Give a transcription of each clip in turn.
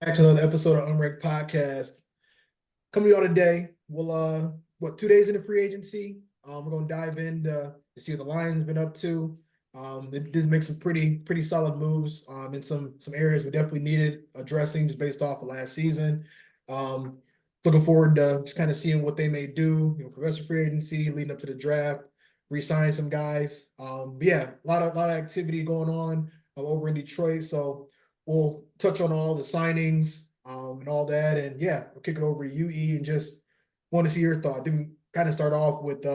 Back to another episode of Unranked Podcast. Coming to y'all today. We'll 2 days into free agency. We're gonna dive in to see what the Lions been up to. They did make some pretty solid moves in some areas we definitely needed addressing just based off of last season. Um, Looking forward to just kind of seeing what they may do, for the rest of free agency leading up to the draft, re-sign some guys. But yeah, a lot of activity going on over in Detroit. So we'll touch on all the signings and all that. And yeah, we'll kick it over to you, E, and just want to see your thought. Then kind of start off with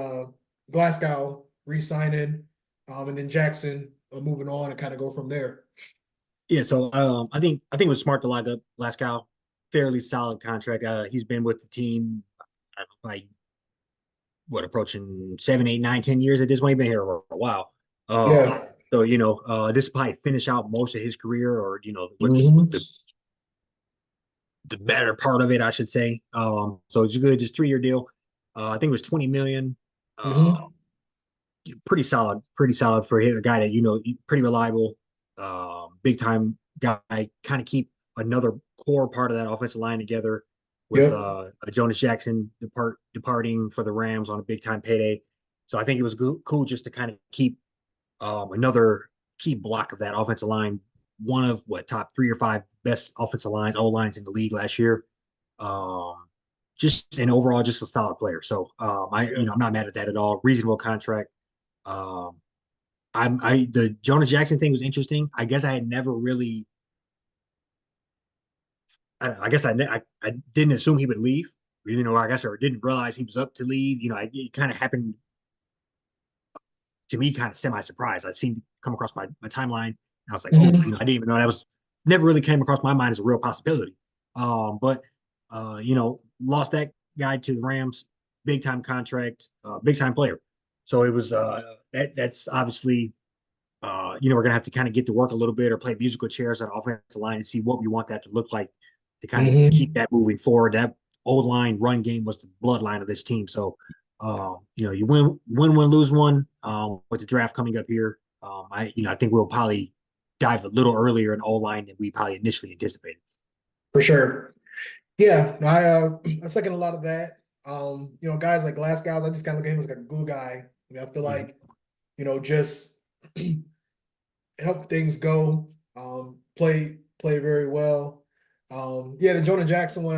Glasgow re-signing, and then Jackson moving on and kind of go from there. Yeah, so I think it was smart to lock up Glasgow. Fairly solid contract. He's been with the team like what approaching 7, 8, 9, 10 years at this point. He's been here for a while. Yeah. So this probably finish out most of his career, or what's Hmm. the better part of it, I should say. So it's good, just 3 year deal. I think it was 20 million. Uh, Hmm. pretty solid for a guy that pretty reliable, big time guy. Kind of keep another core part of that offensive line together with Yep. Jonas Jackson departing for the Rams on a big time payday. So I think it was cool just to kind of keep another key block of that offensive line. One of what top 3 or 5 best offensive lines, O lines in the league last year. Um, just and overall, just a solid player. So I'm not mad at that at all. Reasonable contract. Um, the Jonah Jackson thing was interesting. I guess I had never really. I guess I didn't assume he would leave. I guess or didn't realize he was up to leave. It kind of happened to me, kind of semi surprised. I'd seen come across my timeline, and I was like, oh, Hmm. I didn't even know that was never really came across my mind as a real possibility. But lost that guy to the Rams, big time contract, big time player. So it was that's obviously we're gonna have to kind of get to work a little bit or play musical chairs on offensive line and see what we want that to look like to kind of keep Hmm. that moving forward. That old line run game was the bloodline of this team. So you win, lose one. With the draft coming up here, I think we'll probably dive a little earlier in old line than we probably initially anticipated. For sure. Yeah, no, I second a lot of that. Guys like Glasgow, I just kind of look at him as like a glue guy. I feel Mhm. like, just help things go. Play very well. Yeah, the Jonah Jackson one,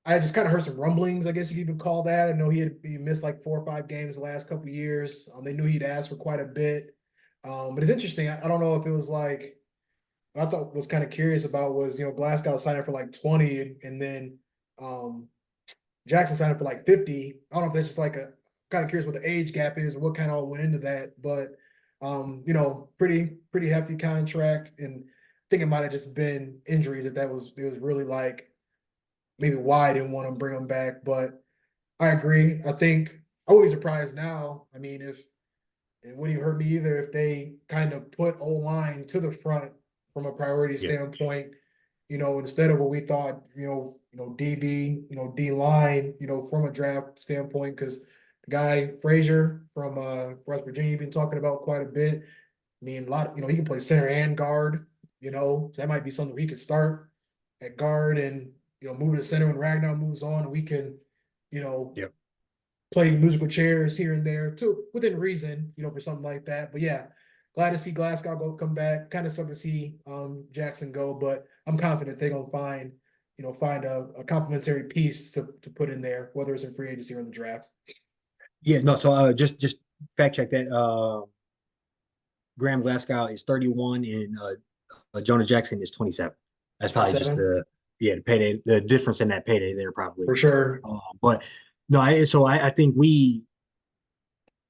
I just kind of heard some rumblings, I guess you could even call that. I know he missed like 4 or 5 games the last couple of years. They knew he'd asked for quite a bit. But it's interesting. I don't know if it was like what I thought was kind of curious about was, Glasgow signing for like 20 and then um Jackson signed for like 50. I don't know if that's just like a kind of curious what the age gap is and what kind of all went into that, but pretty hefty contract. And I think it might have just been injuries that was it was really like maybe why I didn't want to bring him back. But I agree. I think I wouldn't be surprised now. I mean, if it wouldn't even hurt me either if they kind of put O line to the front from a priority Yeah, standpoint. Instead of what we thought, DB, D line, from a draft standpoint, because the guy Frazier from West Virginia been talking about quite a bit. I mean, a lot, he can play center and guard, so that might be something where he could start at guard and move to center when Ragnar moves on. We can, you know, yeah. play musical chairs here and there too, within reason, for something like that. But yeah, glad to see Glasgow come back. Kind of suck to see Jackson go, but I'm confident they're gonna find a complementary piece to put in there, whether it's in free agency or in the draft. Yeah, no. So just fact check that. Graham Glasgow is 31 and Jonah Jackson is 27. That's probably just 27 the payday, the difference in that payday there probably. for sure. But no, I think we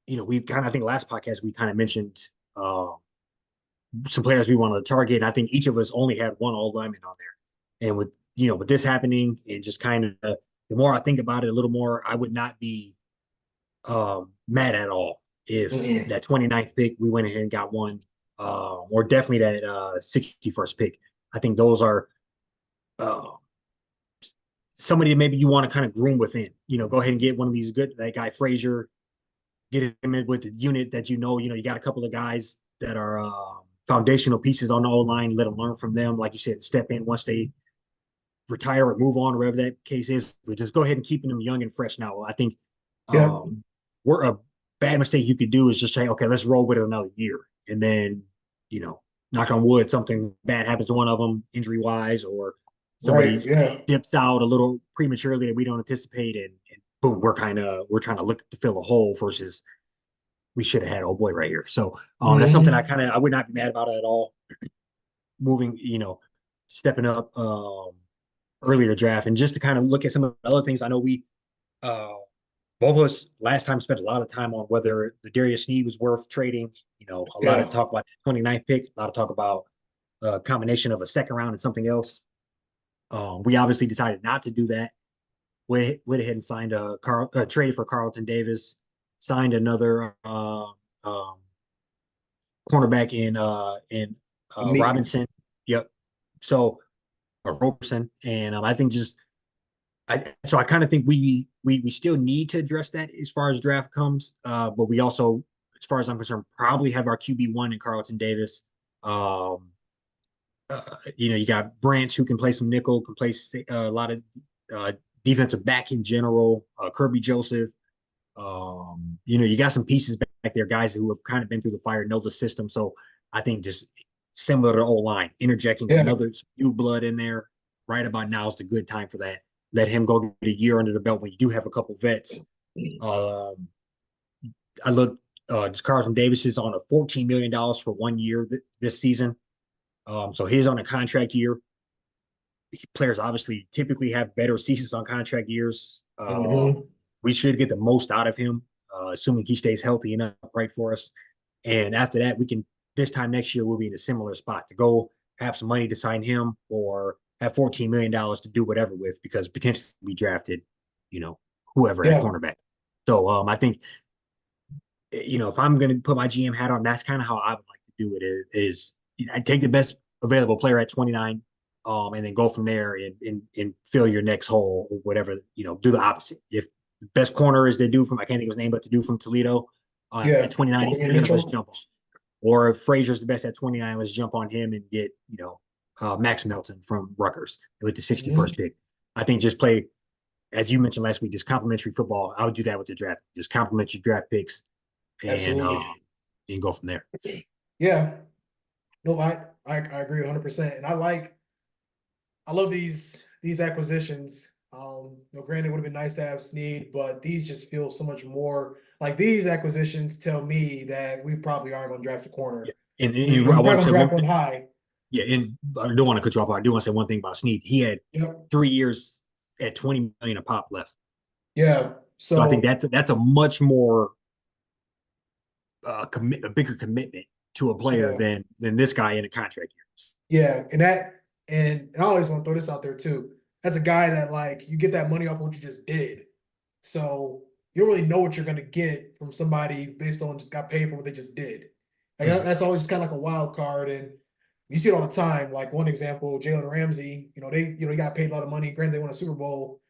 kind of, I think last podcast we kind of mentioned uh, some players we wanted to target. And I think each of us only had one old lineman on there. And with this happening and just kind of the more I think about it a little more, I would not be mad at all if Mhm. that 29th pick we went ahead and got one, or definitely that 61st pick. I think those are uh, somebody that maybe you want to kind of groom within. Go ahead and get one of these good that guy Frazier, get him in with the unit that you got a couple of guys that are foundational pieces on the O line, let them learn from them. Like you said, step in once they retire or move on, whatever that case is. But just go ahead and keeping them young and fresh now. I think Yeah. we're a bad mistake you could do is just say, okay, let's roll with it another year. And then, you know, knock on wood, something bad happens to one of them injury wise, or Right. somebody Yeah. dips out a little prematurely that we don't anticipate. And boom, we're trying to look to fill a hole versus we should have had old boy right here. So that's something Mhm. I would not be mad about it at all. Moving, stepping up earlier draft and just to kind of look at some of the other things. I know we uh both of us last time spent a lot of time on whether the Darius Sneed was worth trading. A lot of Yeah. talk about the 29th pick, a lot of talk about a combination of a second round and something else. We obviously decided not to do that. Went ahead and signed trade for Carlton Davis, signed another cornerback in Neat. Robinson. Yep. So Roberson, and I think just I kind of think we still need to address that as far as draft comes. But we also, as far as I'm concerned, probably have our QB1 in Carlton Davis. Um, you got Branch who can play some nickel, can play a lot of uh, defensive back in general. Kirby Joseph. You got some pieces back there, guys who have kind of been through the fire, know the system. So I think just similar to O line, interjecting Yeah. another new blood in there right about now is the good time for that. Let him go get a year under the belt when you do have a couple vets. I look, just Carlton Davis is on a $14 million for 1 year this season. So he's on a contract year. Players obviously typically have better seasons on contract years. Mhm. We should get the most out of him, assuming he stays healthy and upright for us. And after that, this time next year, we'll be in a similar spot to go have some money to sign him or have $14 million to do whatever with because potentially we drafted, whoever at Yeah. cornerback. So I think, if I'm going to put my GM hat on, that's kind of how I would like to do it is I take the best available player at 29 and then go from there and fill your next hole or whatever, do the opposite. If the best corner is the dude from, I can't think of his name, but the dude from Toledo Yeah. at 29, he's good, let's Mitchell. jump on. Or if Frazier's the best at 29, let's jump on him and get, Max Melton from Rutgers with the Mhm. 61st pick. I think just play, as you mentioned last week, just complimentary football. I would do that with the draft. Just compliment your draft picks Absolutely. and go from there. Yeah. No, I agree 100%. And I love these acquisitions. Granted, it would have been nice to have Snead, but these just feel so much more like these acquisitions tell me that we probably are going to draft a Yeah. corner. And I We're want probably to going say to one draft one thing. high. Yeah, and I don't want to cut you off. I do want to say one thing about Snead. He had Yep. 3 years at 20 million a pop left. Yeah. So I think So that's a much more a bigger commitment to a player yeah, than this guy in a contract year. yeah, and I always want to throw this out there too. That's a guy that like you get that money off what you just did. So you don't really know what you're gonna get from somebody based on just got paid for what they just did. Like Mhm. that's always kind of like a wild card, and you see it all the time. Like one example, Jalen Ramsey. He got paid a lot of money. Granted, they won a Super Bowl,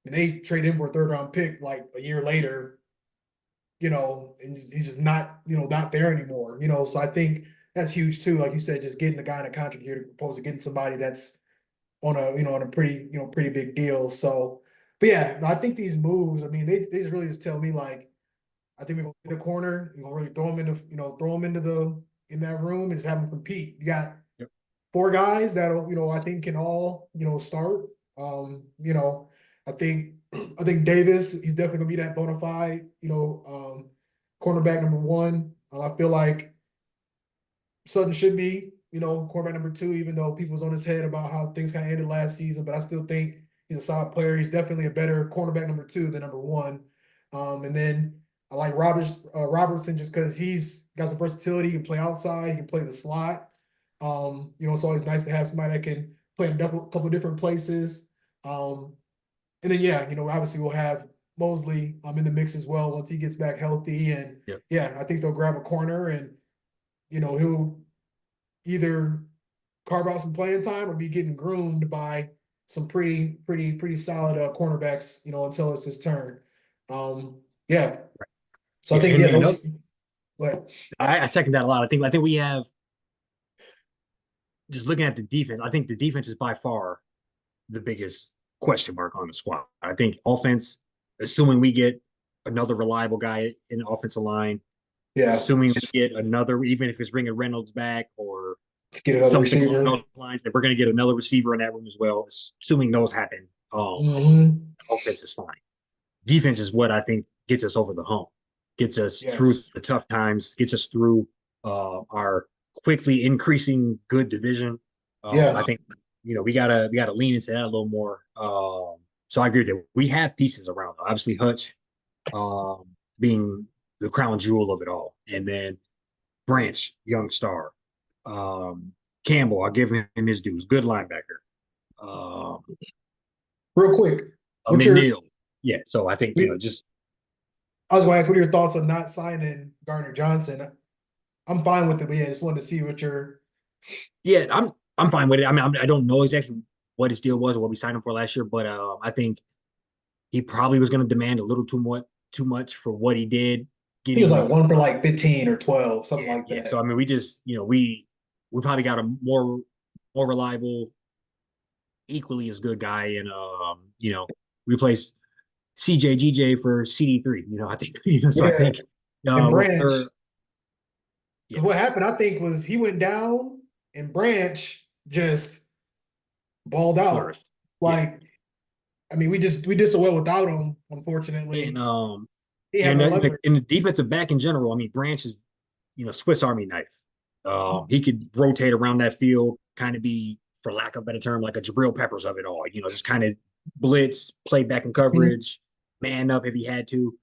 and they trade him for a third round pick like a year later. And he's just not not there anymore. So I think that's huge too. Like you said, just getting the guy in a contract here to opposed to getting somebody that's on a pretty pretty big deal. So, but yeah, no, I think these moves. I mean, they just really just tell me like I think we're gonna get a corner. You're gonna really throw them into the in that room and just have them compete. You got Yep. four guys that'll I think can all start. I think I think Davis he's definitely gonna be that bona fide cornerback number one. I feel like Sutton should be, quarterback number two, even though people was on his head about how things kind of ended last season. But I still think he's a solid player. He's definitely a better cornerback number two than number one. And then I like Robertson just because he's got some versatility. He can play outside. He can play the slot. It's always nice to have somebody that can play in a couple different places. And then yeah, obviously we'll have Mosley in the mix as well once he gets back healthy. And Yep. yeah, I think they'll grab a corner and he'll either carve out some playing time or be getting groomed by some pretty solid cornerbacks, until it's his turn. Yeah. So I Yeah, think and yeah, another, those. But I second that a lot. I think we have just looking at the defense, I think the defense is by far the biggest question mark on the squad. I think offense, assuming we get another reliable guy in the offensive line, Yeah, assuming we get another, even if it's bringing Reynolds back or let's get another something along receiver. those lines, that we're going to get another receiver in that room as well. Assuming those happen, Hmm. offense is fine. Defense is what I think gets us over the hump, gets us through Yes. the tough times, gets us through our quickly increasing good division. I Yeah. think we gotta lean into that a little more. So I agree that we have pieces around. Obviously, Hutch um, being the crown jewel of it all, and then Branch, young star, Campbell. I'll give him his dues. Good linebacker. Um, Real quick, what's your? McNeil. Yeah. So I think just I was going to ask, what are your thoughts on not signing Gardner Johnson? I'm fine with it, but yeah, just wanted to see what your. yeah, I'm fine with it. I mean, I don't know exactly what his deal was or what we signed him for last year, but I think he probably was going to demand a little too much for what he did. He was Getting like one for like 15 or 12, something yeah, like yeah. So that. I mean, we just we probably got a more reliable, equally as good guy, and replace CJ GJ for CD3. I think so. I Yeah, think and Branch, we're yeah, because what happened, I think, was he went down and Branch just balled out. flourished. Yeah, Like, I mean, we did so well without him, unfortunately. and He had and no in the, leverage. in the defensive back in general, I mean, Branch is Swiss Army knife. He could rotate around that field, kind of be, for lack of a better term, like a Jabril Peppers of it all. Just kind of blitz, play back in coverage, man up if he had to.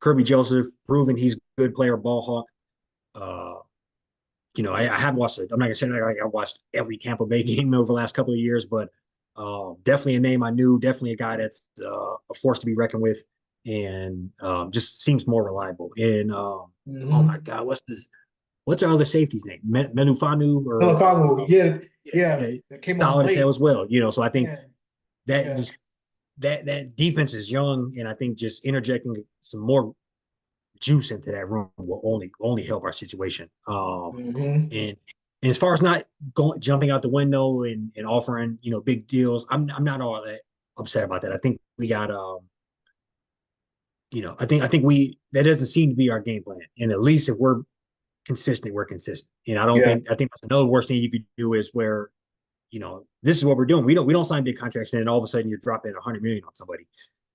Kirby Joseph, proven he's a good player, ball hawk. Uh, I have watched it. I'm not gonna say that like I watched every Tampa Bay game over the last couple of years, but definitely a name I knew. Definitely a guy that's a force to be reckoned with, and just seems more reliable. And oh my Mm-hmm. God, what's our other safety's name? Menufanu or Yeah, yeah, yeah, yeah, that came on solid as hell late. as well. So I think Yeah, that yeah. just that defense is young, and I think just interjecting some more juice into that room will only help our situation. Hmm. And as far as not going jumping out the window and offering big deals, I'm not all that upset about that. I think we got I think we that doesn't seem to be our game plan. And at least if we're consistent, we're consistent. And Yeah, I think that's another worst thing you could do is where this is what we're doing. We don't sign big contracts and then all of a sudden you're dropping 100 million on somebody.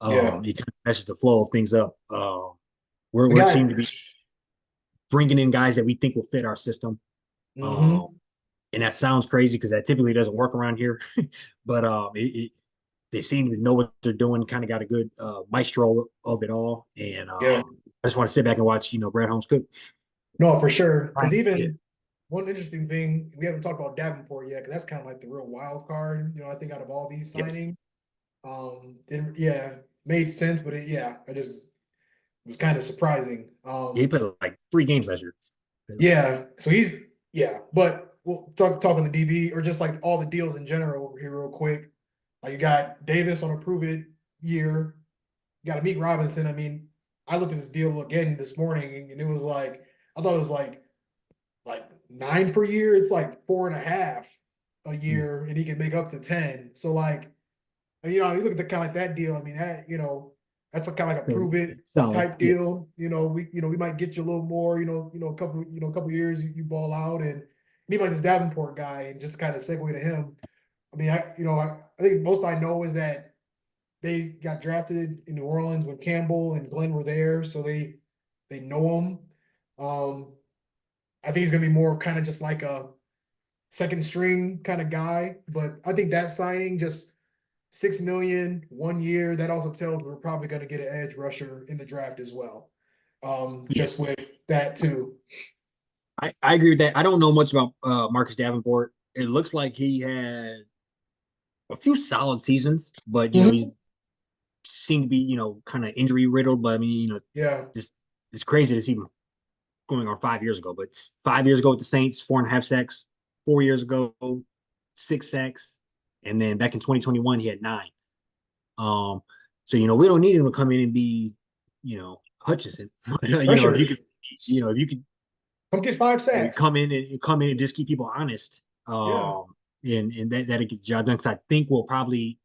yeah. You kind of messes the flow of things up. The We're seem guy. to be bringing in guys that we think will fit our system. Um, Hmm. and that sounds crazy because that typically doesn't work around here, but they seem to know what they're doing. Kind of got a good maestro of it all, and Yeah. I just want to sit back and watch Brad Holmes cook. No, for sure. Because Right. Yeah. even one interesting thing, we haven't talked about Davenport yet, because that's kind of like the real wild card. I think out of all these Yes. signings, didn't yeah, made sense, but I just it was kind of surprising. Yeah, he played like 3 games last year. Yeah, so but we'll talking the DB or just like all the deals in general over here real quick. Like you got Davis on a prove it year. You got Amik Robinson. I mean, I looked at this deal again this morning and it was like I thought it was like 9 per year. It's like 4.5 a Mm. year, and he can make up to 10. So like, you look at the kind of like that deal. I mean, that's kind of like a So, prove it solid. type Yeah. deal. We might get you a little more. A couple years you ball out, and me like this Davenport guy, and just kind of segue to him. I mean, I think most I know is that they got drafted in New Orleans when Campbell and Glenn were there, so they know him. Um, I think he's gonna be more kind of just like a second string kind of guy. But I think that signing just 6 million 1 year, that also tells we're probably gonna get an edge rusher in the draft as well. Yeah. Just with that too. I agree with that. I don't know much about Marcus Davenport. It looks like he had a few solid seasons, but he's Mhm. seemed to be kind of injury riddled. But I mean, Yeah. just it's crazy to see him going on 5 years ago. But 5 years ago with the Saints, 4.5 sacks. 4 years ago, 6 sacks, and then back in 2021 he had 9. Um, so we don't need him to come in and be Hutchinson. If you Pressure. could, if you could Come get 5 sacks. come in and just keep people honest. Yeah. And that'll get the job done. Because I think we'll probably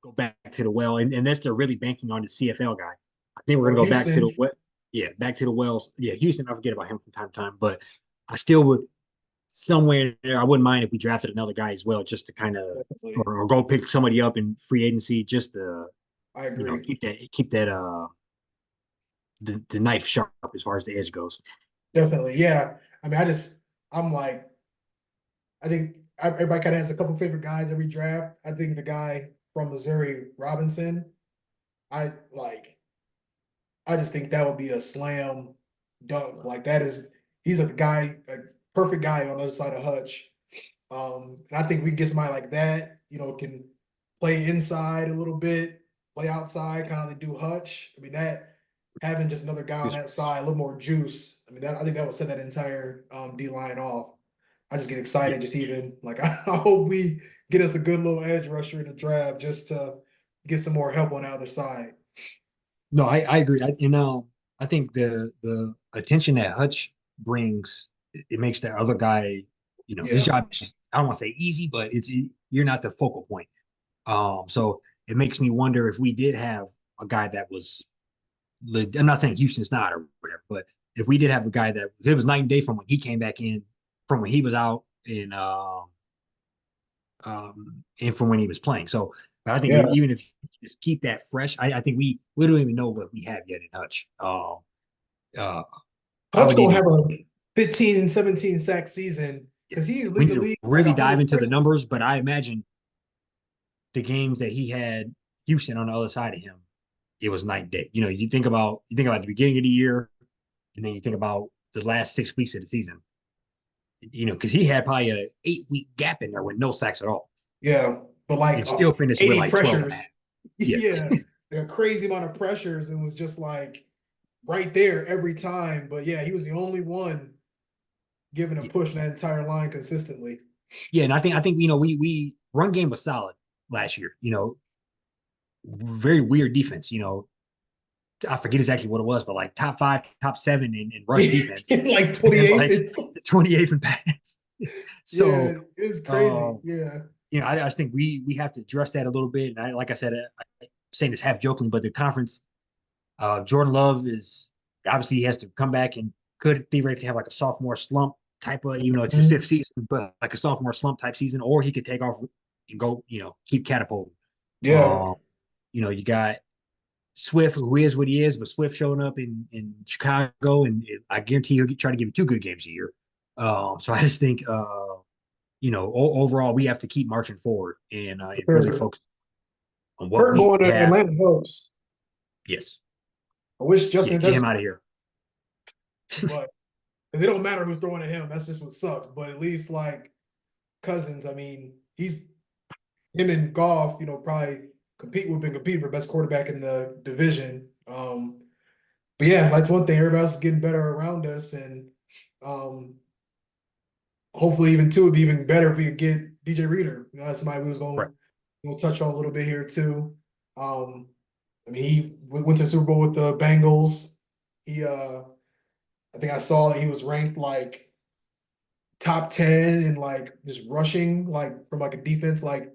go back to the well, and that's they're really banking on the CFL guy. I think we're Or gonna go back to the Houston. well. Yeah, back to the wells. Yeah, Houston. I forget about him from time to time, but I still would somewhere there. I wouldn't mind if we drafted another guy as well, just to kind of Definitely. or go pick somebody up in free agency, just to I agree. keep that the knife sharp as far as the edge goes. Definitely. Yeah. I mean, I'm like, I think everybody kind of has a couple favorite guys every draft. I think the guy from Missouri, Robinson, I like, I just think that would be a slam dunk. Like that is, he's a guy, a perfect guy on the other side of Hutch. And I think we can get somebody like that, can play inside a little bit, play outside, kind of like they do Hutch. I mean, that having just another guy on that side, a little more juice. I mean, I think that would set that entire D line off. I just get Yeah. excited, just even like I hope we get us a good little edge rusher in the draft just to get some more help on the other side. No, I agree. I think the attention that Hutch brings, it makes that other guy, his Yeah. job is, I don't want to say easy, but you're not the focal point. So it makes me wonder if we did have a guy that was, I'm not saying Houston's not or whatever, but if we did have a guy that it was night and day from when he came back in, from when he was out in, and from when he was playing. So, but I think Yeah. even if you just keep that fresh, I think we don't even know what we have yet in Hutch. Uh, I Hutch would need gonna to have a 15 and 17 sack season yeah, because he's we leading need the to league like really dive 100 into the pressures. numbers. But I imagine the games that he had Houston on the other side of him, it was night and day. You think about the beginning of the year, and then you think about the last 6 weeks of the season. Because he had probably a 8 week gap in there with no sacks at all, Yeah, but like and still finished with 80 like 12 and a half. pressures. Yeah. Yeah, like a crazy amount of pressures and was just like right there every time. But yeah, he was the only one giving a Yeah. push in that entire line consistently. Yeah, and I think we run game was solid last year. Very weird defense. I forget exactly what it was, but like top five, top seven in rush defense, Like and then like 28th. 28th in pass. Yeah, So, it was uh, crazy. Yeah. I just think we have to address that a little bit. And like I said, I'm saying this half joking, but the conference, Jordan Love is obviously he has to come back and could theoretically have like a sophomore slump type of, even though it's his fifth Mhm. season, but like a sophomore slump type season, or he could take off and go, keep catapulting. Yeah. Um, you got Swift, who is what he is, but Swift showing up in Chicago, and I guarantee he'll try to give him 2 good games a year. So I just think, overall, we have to keep marching forward and really Sure. focus on what Kurt we going to have. Atlanta helps. Yes, I wish yeah, Justin get does, him out of here. but because it don't matter who's throwing at him. That's just what sucks. But at least like Cousins, I mean, he's him and Goff, probably would been competing for best quarterback in the division. But yeah, that's one thing. Everybody else is getting better around us, and um, hopefully, even two would be even better if we could get DJ Reader. That's somebody we was Right. going to touch on a little bit here too. Um, I mean, he went to the Super Bowl with the Bengals. I think I saw that he was ranked like top 10 in like just rushing, like from like a defense like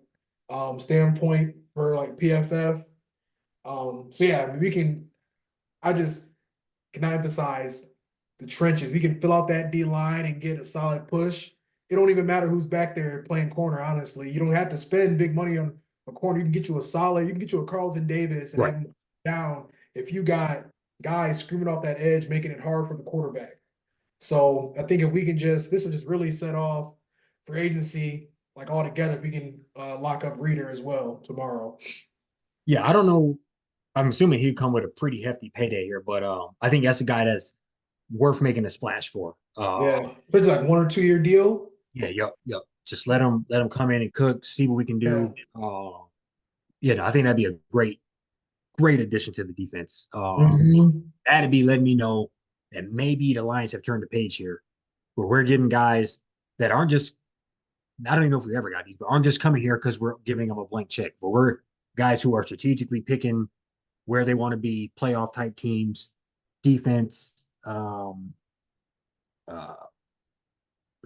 standpoint for like PFF. So yeah, I mean, I just can I emphasize the trenches. We can fill out that D line and get a solid push. It don't even matter who's back there playing corner, honestly. You don't have to spend big money on a corner. You can get you can get you a Carlton Davis and Right. have him down if you got guys screaming off that edge, making it hard for the quarterback. So I think if we can this will just really set off for agency like all together. If we can lock up Reader as well tomorrow. Yeah, I don't know. I'm assuming he'd come with a pretty hefty payday here, but I think that's a guy that's worth making a splash for. Yeah, if it's like 1 or 2 year deal. Yeah, yep. Just let him come in and cook, see what we can Yeah. do. No, I think that'd be a great addition to the defense. Mhm. That'd be letting me know that maybe the Lions have turned the page here, where we're getting guys that aren't just. I don't even know if we ever got these, but aren't just coming here because we're giving them a blank check. But we're guys who are strategically picking where they want to be, playoff type teams, defense, uh,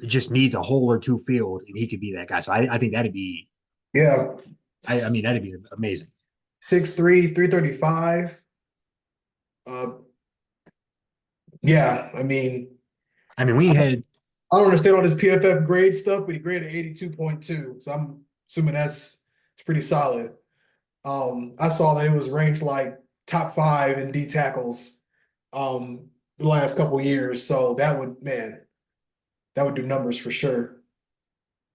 just needs a hole or two filled, and he could be that guy. So I think that'd be, Yeah. I mean, that'd be amazing. 6'3", 335. Uh, yeah, I mean, I mean, we I, had I don't understand all this PFF grade stuff, but he graded 82.2. So I'm assuming it's pretty solid. I saw that it was ranked like top 5 in D tackles the last couple years. So that would do numbers for sure.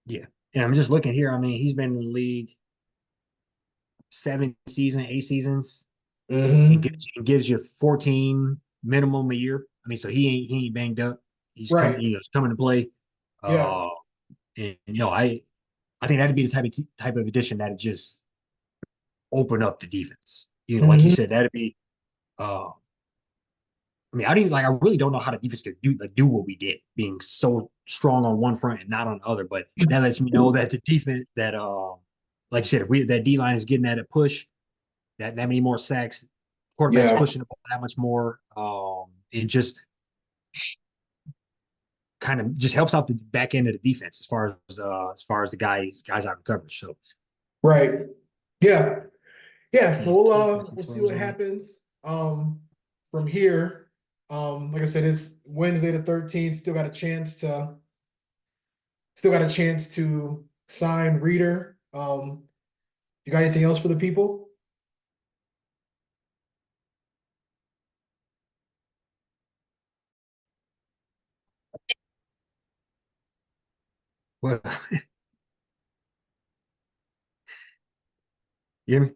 yeah, and I'm just looking here. I mean, he's been in the league 8 seasons, and Hmm. gives you 14 minimum a year. I mean, so he ain't banged up. He's coming, Right. he's coming to play. Yeah. Uh, and I think that'd be the type of addition that would just open up the defense. Like you Hmm. said, that'd be. I mean, I didn't like. I really don't know how the defense could do what we did, being so strong on one front and not on the other. But that lets me know that the defense that like you said, if we that D line is getting at a push, that many more sacks, quarterbacks Yeah. pushing the ball that much more. It just kind of just helps out the back end of the defense as far as the guys out in coverage. So Right. Yeah. Yeah. We'll see what from happens from here. Like I said, it's Wednesday the 13th. Still got a chance to sign Reader. You got anything else for the people? well, you hear me?